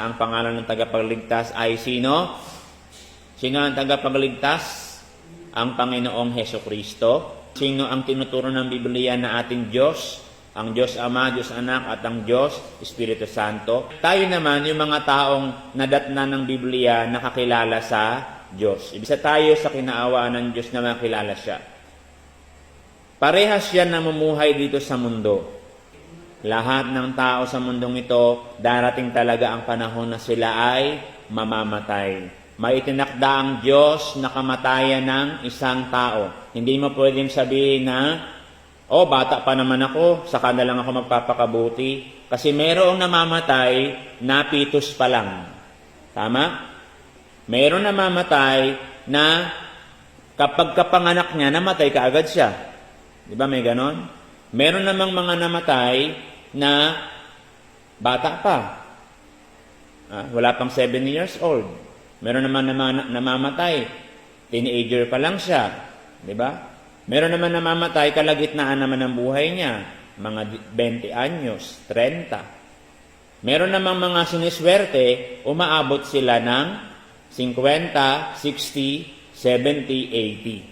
Ang pangalan ng tagapagligtas ay sino? Sino ang tagapagligtas? Ang Panginoong Hesukristo. Sino ang tinuturo ng Biblia na ating Diyos? Ang Diyos Ama, Diyos Anak, at ang Diyos Espiritu Santo. Tayo naman, yung mga taong nadatna ng Biblia, nakakilala sa Diyos. Ibig tayo sa kinaawaan ng Diyos na makilala siya. Parehas yan namumuhay dito sa mundo. Lahat ng tao sa mundong ito, darating talaga ang panahon na sila ay mamamatay. May itinakda ang Diyos na kamatayan ng isang tao. Hindi mo pwedeng sabihin na, bata pa naman ako, saka na lang ako magpapakabuti. Kasi mayroong namamatay na pitus pa lang. Tama? Mayroong namamatay na kapag kapanganak niya, namatay ka agad siya. Di ba may ganon? Meron namang mga namatay na bata pa. Wala pang 7 years old. Meron naman namamatay. Teenager pa lang siya. Di ba? Meron naman namamatay, kalagitnaan naman ng buhay niya. Mga 20 anyos, 30. Meron namang mga siniswerte, umaabot sila ng 50, 60, 70,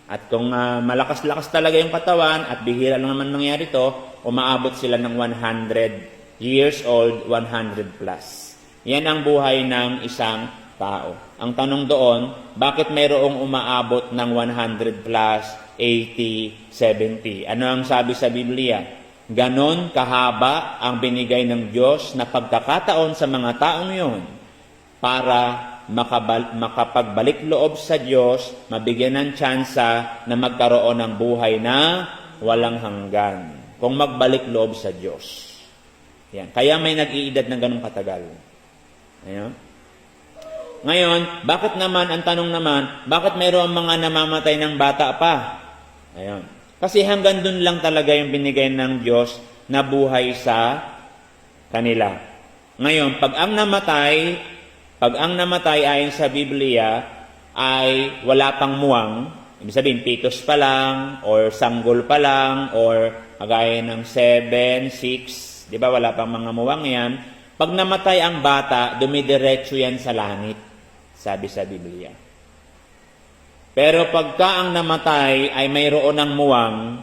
80. At kung malakas-lakas talaga yung katawan at bihira lang naman nangyari to, umaabot sila ng 100 years old, 100 plus. Yan ang buhay ng isang tao. Ang tanong doon, bakit mayroong umaabot ng 100 plus, 80, 70? Ano ang sabi sa Biblia? Ganon kahaba ang binigay ng Diyos na pagkakataon sa mga taong yun para makapagbalik loob sa Diyos, mabigyan ng tsansa na magkaroon ng buhay na walang hanggan. Kung magbalik loob sa Diyos. Yan. Kaya may nag-iedad ng ganong katagal. Ayan. Ngayon, bakit naman, ang tanong naman, bakit mayroong mga namamatay ng bata pa? Ayan. Kasi hanggang dun lang talaga yung binigay ng Diyos na buhay sa kanila. Ngayon, pag ang namatay ayon sa Biblia ay wala pang muwang, ibig sabihin, pitos pa lang, or sanggol pa lang, or kagaya ng 7, 6, di ba wala pang mga muwang yan. Pag namatay ang bata, dumidiretso yan sa langit, sabi sa Biblia. Pero pagka ang namatay ay mayroon ng muwang,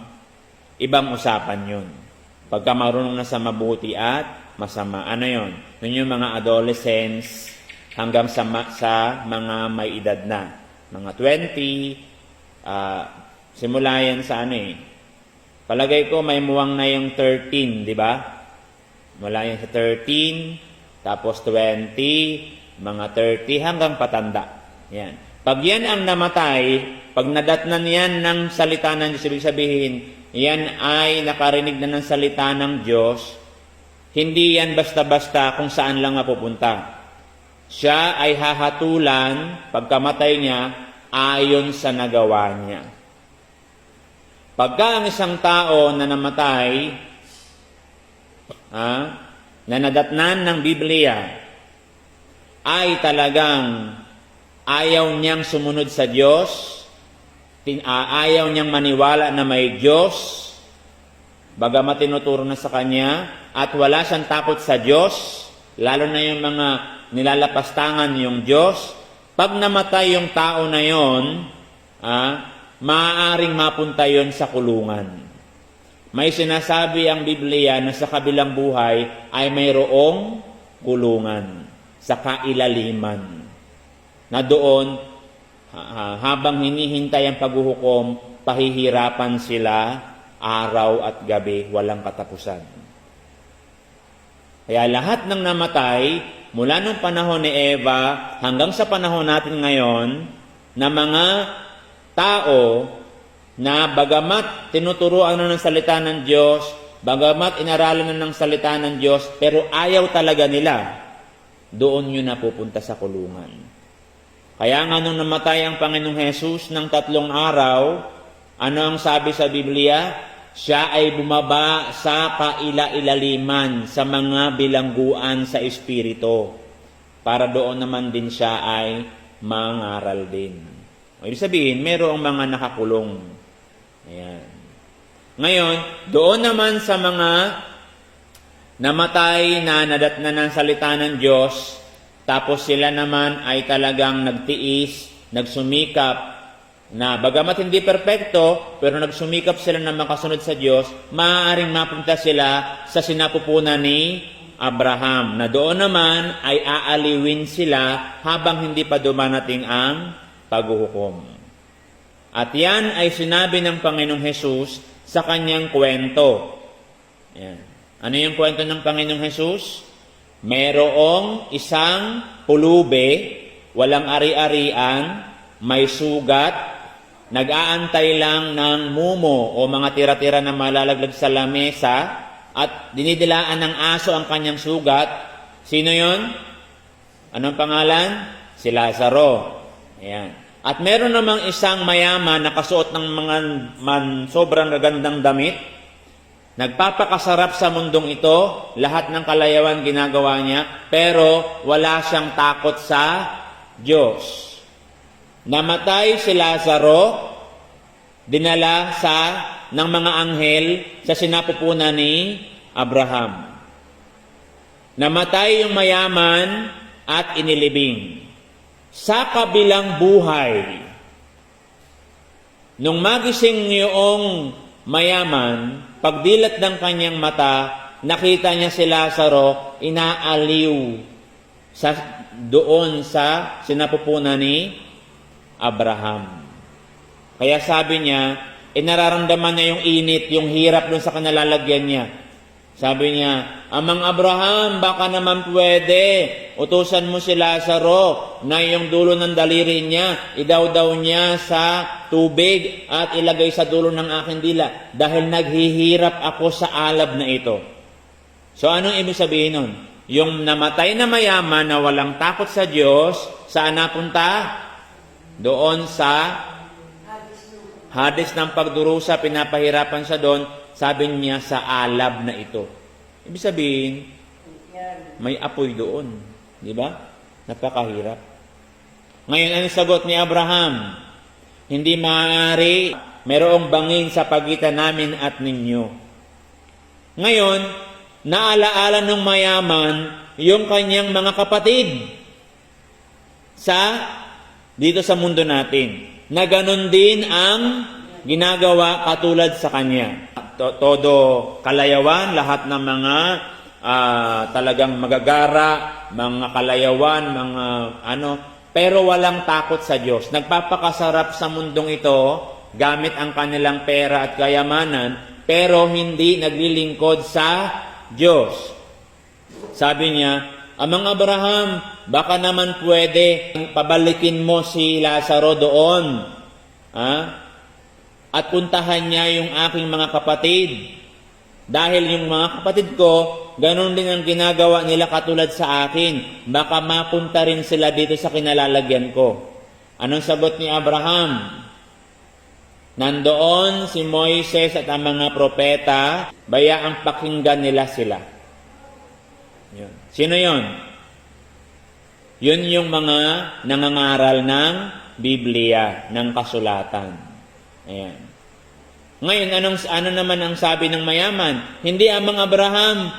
ibang usapan yun. Pagka marunong na sa mabuti at masama, ano yun? Yun yung mga adolescents, hanggang sa mga may edad na. Mga 20, simula yan sa palagay ko may muwang na yung 13, di ba? Mula yan sa 13, tapos 20, mga 30, hanggang patanda. Yan. Pag yan ang namatay, pag nadatnan yan ng salita ng Diyos, ibig sabihin, yan ay nakarinig na ng salita ng Diyos, hindi yan basta-basta kung saan lang mapupunta. Siya ay hahatulan, pagkamatay niya, ayon sa nagawa niya. Pagka ang isang tao na namatay, na nadatnan ng Biblia, ay talagang ayaw niyang sumunod sa Diyos, ayaw niyang maniwala na may Diyos, bagamat tinuturo na sa Kanya, at wala siyang takot sa Diyos, lalo na yung mga nilalapastangan yung Diyos, pag namatay yung tao na yon, maaaring mapunta yon sa kulungan. May sinasabi ang Biblia na sa kabilang buhay ay mayroong kulungan, sa kailaliman, na doon, habang hinihintay ang paghuhukom, pahihirapan sila araw at gabi, walang katapusan. Kaya lahat ng namatay, mula nung panahon ni Eva hanggang sa panahon natin ngayon, na mga tao na bagamat tinuturuan na ng salita ng Diyos, bagamat inaralan na ng salita ng Diyos, pero ayaw talaga nila, doon yun napupunta sa kulungan. Kaya nga nung namatay ang Panginoong Hesus ng 3 araw, ano ang sabi sa Biblia? Siya ay bumaba sa kaila-ilaliman, sa mga bilangguan sa Espiritu, para doon naman din siya ay mangaral din. Ibig sabihin, mayroong mga nakakulong. Ayan. Ngayon, doon naman sa mga namatay na nadatnan ng salita ng Diyos, tapos sila naman ay talagang nagtiis, nagsumikap, na bagamat hindi perpekto, pero nagsumikap sila na makasunod sa Diyos, maaaring mapunta sila sa sinapupunan ni Abraham, na doon naman ay aaliwin sila habang hindi pa dumarating ang paghuhukom. At yan ay sinabi ng Panginoong Hesus sa kanyang kwento. Yan. Ano yung kwento ng Panginoong Hesus? Mayroong isang pulube, walang ari-arian, may sugat, nag-aantay lang ng mumo o mga tira-tira na malalaglag sa lamesa at dinidilaan ng aso ang kanyang sugat. Sino yon? Anong pangalan? Si Lazaro. Ayan. At meron namang isang mayaman na kasuot ng mga sobrang gagandang damit. Nagpapakasarap sa mundong ito, lahat ng kalayawan ginagawa niya, pero wala siyang takot sa Diyos. Namatay si Lazaro, dinala ng mga anghel sa sinapupunan ni Abraham. Namatay yung mayaman at inilibing. Sa kabilang buhay, nung magising yung mayaman, pagdilat ng kanyang mata, nakita niya si Lazaro inaaliw doon sa sinapupunan ni Abraham. Kaya sabi niya, nararamdaman niya yung init, yung hirap doon sa kanalalagyan niya. Sabi niya, Amang Abraham, baka naman pwede, utusan mo si Lazaro na yung dulo ng daliri niya, idaw-daw niya sa tubig at ilagay sa dulo ng aking dila dahil naghihirap ako sa alab na ito. So anong ibig sabihin nun? Yung namatay na mayaman na walang takot sa Diyos, saan napunta? Doon sa Hades ng pagdurusa, pinapahirapan siya doon, sabi niya sa alab na ito. Ibig sabihin, may apoy doon. Di ba? Napakahirap. Ngayon, ang sagot ni Abraham? Hindi maaari, mayroong bangin sa pagitan namin at ninyo. Ngayon, naalaala ng mayaman yung kanyang mga kapatid dito sa mundo natin, na ganun din ang ginagawa katulad sa kanya. Todo kalayawan, lahat ng mga talagang magagara, mga kalayawan, mga pero walang takot sa Diyos. Nagpapakasarap sa mundong ito, gamit ang kanilang pera at kayamanan, pero hindi naglilingkod sa Diyos. Sabi niya, Amang Abraham, baka naman pwede pabalikin mo si Lazaro doon. At puntahan niya yung aking mga kapatid. Dahil yung mga kapatid ko, ganun din ang ginagawa nila katulad sa akin. Baka mapunta rin sila dito sa kinalalagyan ko. Anong sagot ni Abraham? Nandoon si Moises at ang mga propeta, bayaang pakinggan nila sila. Yun. Sino yon? Yun yung mga nangangaral ng Biblia, ng kasulatan. Ayan. Ngayon, ano naman ang sabi ng mayaman? Hindi Amang Abraham,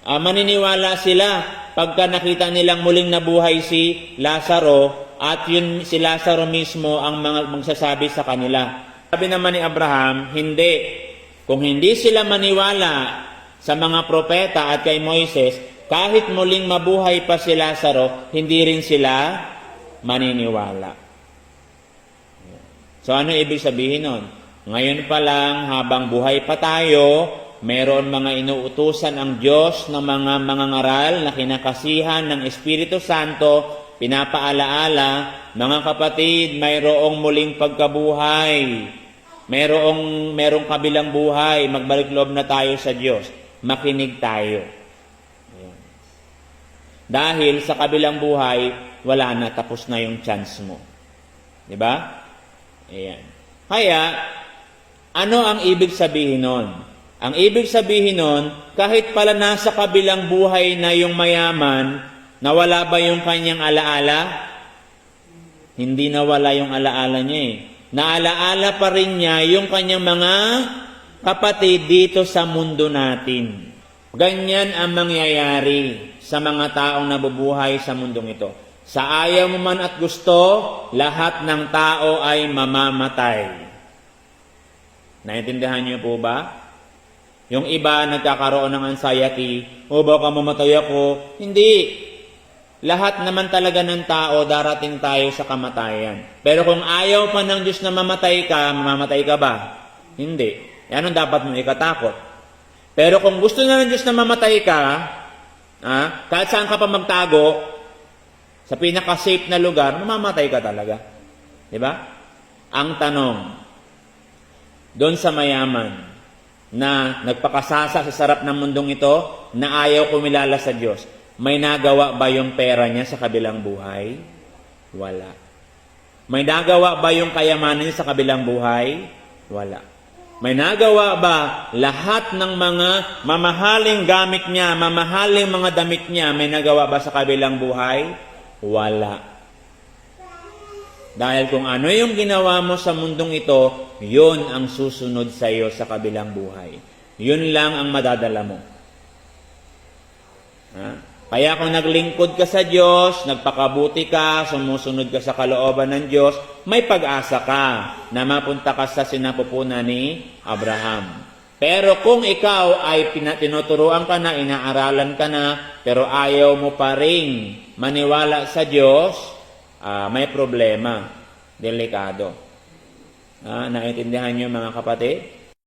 maniniwala sila pagka nakita nilang muling nabuhay si Lazaro at yun si Lazaro mismo ang magsasabi sa kanila. Sabi naman ni Abraham, hindi. Kung hindi sila maniwala sa mga propeta at kay Moises, kahit muling mabuhay pa si Lazaro, hindi rin sila maniniwala. So ano ibig sabihin nun? Ngayon pa lang, habang buhay pa tayo, meron mga inuutusan ang Diyos ng mga mangangaral na kinakasihan ng Espiritu Santo, pinapaalaala, mga kapatid, mayroong muling pagkabuhay. Merong kabilang buhay, magbalik loob na tayo sa Diyos. Makinig tayo. Ayan. Dahil sa kabilang buhay, wala na, tapos na yung chance mo. Diba? Ayan. Kaya, ano ang ibig sabihin nun? Ang ibig sabihin nun, kahit pala nasa kabilang buhay na yung mayaman, nawala ba yung kanyang alaala? Hindi nawala yung alaala niya eh. Naalaala pa rin niya yung kanyang mga kapatid dito sa mundo natin. Ganyan ang mangyayari sa mga taong nabubuhay sa mundong ito. Sa ayaw mo man at gusto, lahat ng tao ay mamamatay. Naintindihan niyo po ba? Yung iba nagkakaroon ng anxiety, baka mamatay ako. Hindi. Lahat naman talaga ng tao, darating tayo sa kamatayan. Pero kung ayaw pa ng Diyos na mamamatay ka, mamamatay ka ba? Hindi. Yan ang dapat mong ikatakot. Pero kung gusto na ng Diyos na mamatay ka, kahit saan ka pa magtago, sa pinaka-safe na lugar, mamamatay ka talaga. Diba? Ang tanong, doon sa mayaman, na nagpakasasa sa sarap ng mundong ito, na ayaw kumilala sa Diyos, may nagawa ba yung pera niya sa kabilang buhay? Wala. May nagawa ba yung kayamanan niya sa kabilang buhay? Wala. May nagawa ba lahat ng mga mamahaling gamit niya, mamahaling mga damit niya, may nagawa ba sa kabilang buhay? Wala. Dahil kung ano yung ginawa mo sa mundong ito, yun ang susunod sa iyo sa kabilang buhay. Yun lang ang madadala mo. Kaya kung naglingkod ka sa Diyos, nagpakabuti ka, sumusunod ka sa kalooban ng Diyos, may pag-asa ka na mapunta ka sa sinapupunan ni Abraham. Pero kung ikaw ay tinuturuan ka na, inaaralan ka na, pero ayaw mo pa rin maniwala sa Diyos, may problema. Delikado. Naintindihan niyo mga kapatid?